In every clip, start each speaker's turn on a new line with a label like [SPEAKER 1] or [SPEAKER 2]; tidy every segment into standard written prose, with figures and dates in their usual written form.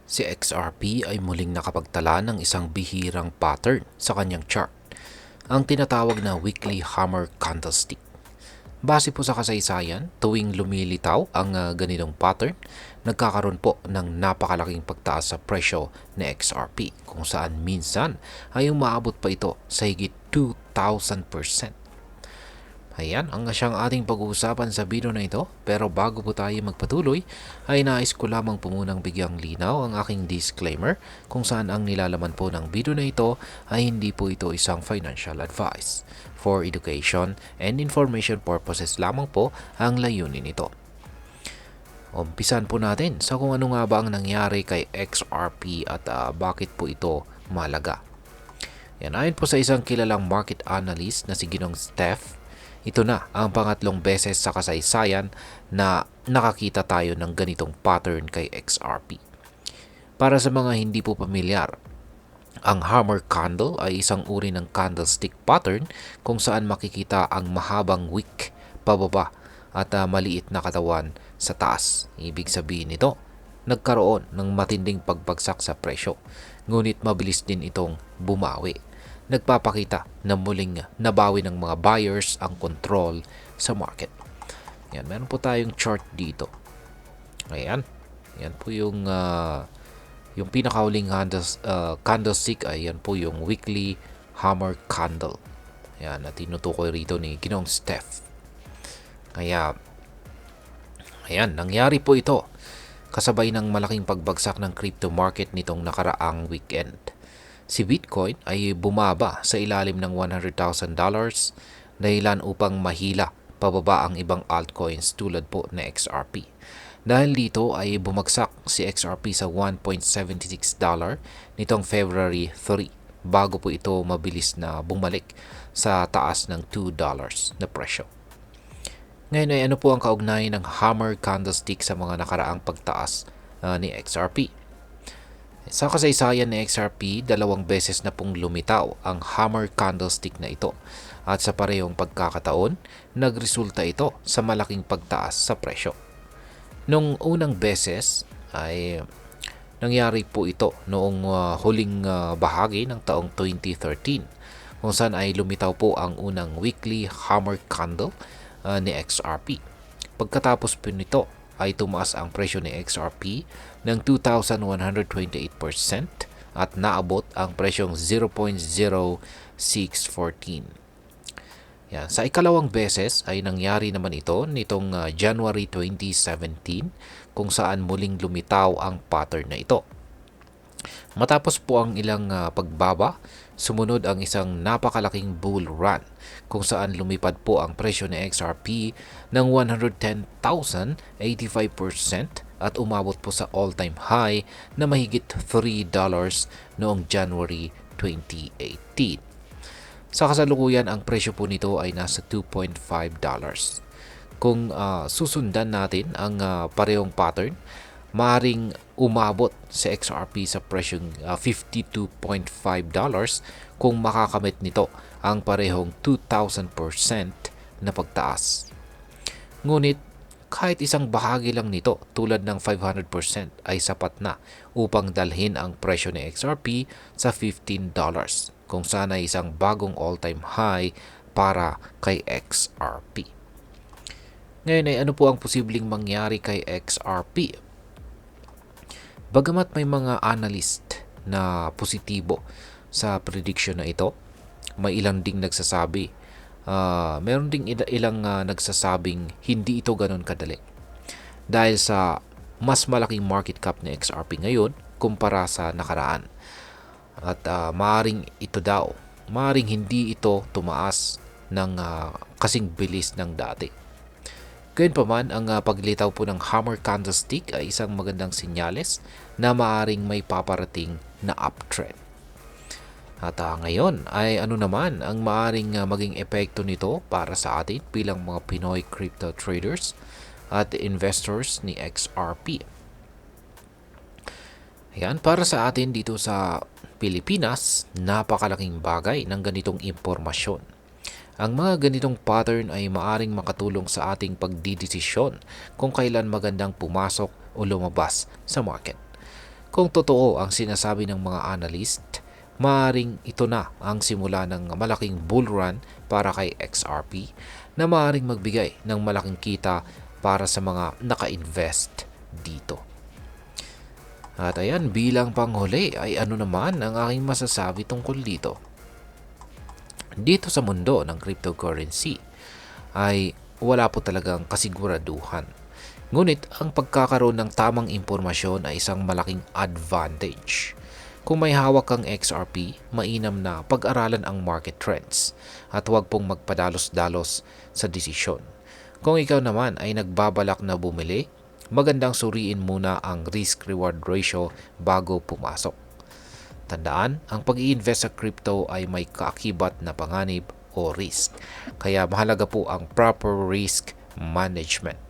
[SPEAKER 1] Si XRP ay muling nakapagtala ng isang bihirang pattern sa kanyang chart, ang tinatawag na weekly hammer candlestick. Base po sa kasaysayan, tuwing lumilitaw ang ganitong pattern, nagkakaroon po ng napakalaking pagtaas sa presyo ni XRP kung saan minsan ay umaabot pa ito sa higit 2,000%. Ayan, ang siyang ating pag-uusapan sa video na ito. Pero bago po tayo magpatuloy, ay nais ko lamang po munang bigyang linaw ang aking disclaimer kung saan ang nilalaman po ng video na ito ay hindi po ito isang financial advice. For education and information purposes lamang po ang layunin nito. Umpisan po natin sa kung ano nga ba ang nangyari kay XRP at bakit po ito malaga. Yan, ayon po sa isang kilalang market analyst na si Ginong Steph, ito na ang pangatlong beses sa kasaysayan na nakakita tayo ng ganitong pattern kay XRP. Para sa mga hindi po pamilyar, ang hammer candle ay isang uri ng candlestick pattern kung saan makikita ang mahabang wick pababa at maliit na katawan sa taas. Ibig sabihin nito, nagkaroon ng matinding pagbagsak sa presyo, ngunit mabilis din itong bumawi. Nagpapakita na muling nabawi ng mga buyers ang control sa market. Yan, meron po tayong chart dito. Ayan. Yan po yung pinakauling candlestick ay yan po yung weekly hammer candle. Ayan, na tinutukoy rito ni Ginong Steph. Kaya, ayan, nangyari po ito kasabay ng malaking pagbagsak ng crypto market nitong nakaraang weekend. Si Bitcoin ay bumaba sa ilalim ng $100,000 dahilan upang mahila pababa ang ibang altcoins tulad po na XRP. Dahil dito ay bumagsak si XRP sa $1.76 nitong February 3 bago po ito mabilis na bumalik sa taas ng $2 na presyo. Ngayon ay ano po ang kaugnayan ng hammer candlestick sa mga nakaraang pagtaas ni XRP? Sa kasaysayan ni XRP, 2 beses na pong lumitaw ang hammer candlestick na ito at sa parehong pagkakataon, nagresulta ito sa malaking pagtaas sa presyo. Nung unang beses ay nangyari po ito noong huling bahagi ng taong 2013 kung saan ay lumitaw po ang unang weekly hammer candle ni XRP. Pagkatapos po nito ay tumaas ang presyo ni XRP ng 2,128% at naabot ang presyong 0.0614. Yan. Sa ikalawang beses ay nangyari naman ito nitong January 2017 kung saan muling lumitaw ang pattern na ito. Matapos po ang ilang pagbaba, sumunod ang isang napakalaking bull run kung saan lumipad po ang presyo ni XRP ng 110,085% at umabot po sa all-time high na mahigit $3 noong January 2018. Sa kasalukuyan, ang presyo po nito ay nasa $2.5. Kung susundan natin ang parehong pattern, maaring umabot sa XRP sa presyong $52.5 kung makakamit nito ang parehong 2,000% na pagtaas. Ngunit kahit isang bahagi lang nito tulad ng 500% ay sapat na upang dalhin ang presyo ni XRP sa $15 kung saan ay isang bagong all-time high para kay XRP. Ngayon ay ano po ang posibleng mangyari kay XRP? Bagamat may mga analyst na positibo sa prediction na ito, may ilang ding nagsasabi, meron ding ilang nagsasabing hindi ito ganoon kadali. Dahil sa mas malaking market cap ni XRP ngayon kumpara sa nakaraan. At maaring hindi ito tumaas ng kasing bilis ng dati. Gayunpaman, ang paglitaw po ng hammer candlestick ay isang magandang senyales na maaring may paparating na uptrend. At ngayon ay ano naman ang maaring maging epekto nito para sa atin bilang mga Pinoy crypto traders at investors ni XRP. Ayan, para sa atin dito sa Pilipinas, napakalaking bagay ng ganitong impormasyon. Ang mga ganitong pattern ay maaring makatulong sa ating pagdidesisyon kung kailan magandang pumasok o lumabas sa market. Kung totoo ang sinasabi ng mga analyst, maaring ito na ang simula ng malaking bull run para kay XRP na maaring magbigay ng malaking kita para sa mga naka-invest dito. At ayan, bilang panghuli ay ano naman ang aking masasabi tungkol dito. Dito sa mundo ng cryptocurrency ay wala po talagang kasiguraduhan. Ngunit ang pagkakaroon ng tamang impormasyon ay isang malaking advantage. Kung may hawak kang XRP, mainam na pag-aralan ang market trends at huwag pong magpadalos-dalos sa desisyon. Kung ikaw naman ay nagbabalak na bumili, magandang suriin muna ang risk-reward ratio bago pumasok. Tandaan, ang pag-i-invest sa crypto ay may kaakibat na panganib o risk. Kaya mahalaga po ang proper risk management.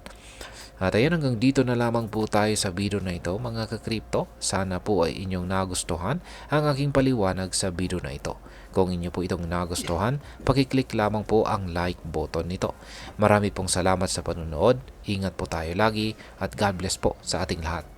[SPEAKER 1] At ayan, hanggang dito na lamang po tayo sa video na ito mga ka-crypto. Sana po ay inyong nagustuhan ang aking paliwanag sa video na ito. Kung inyo po itong nagustuhan, pakiclick lamang po ang like button nito. Marami pong salamat sa panonood. Ingat po tayo lagi at God bless po sa ating lahat.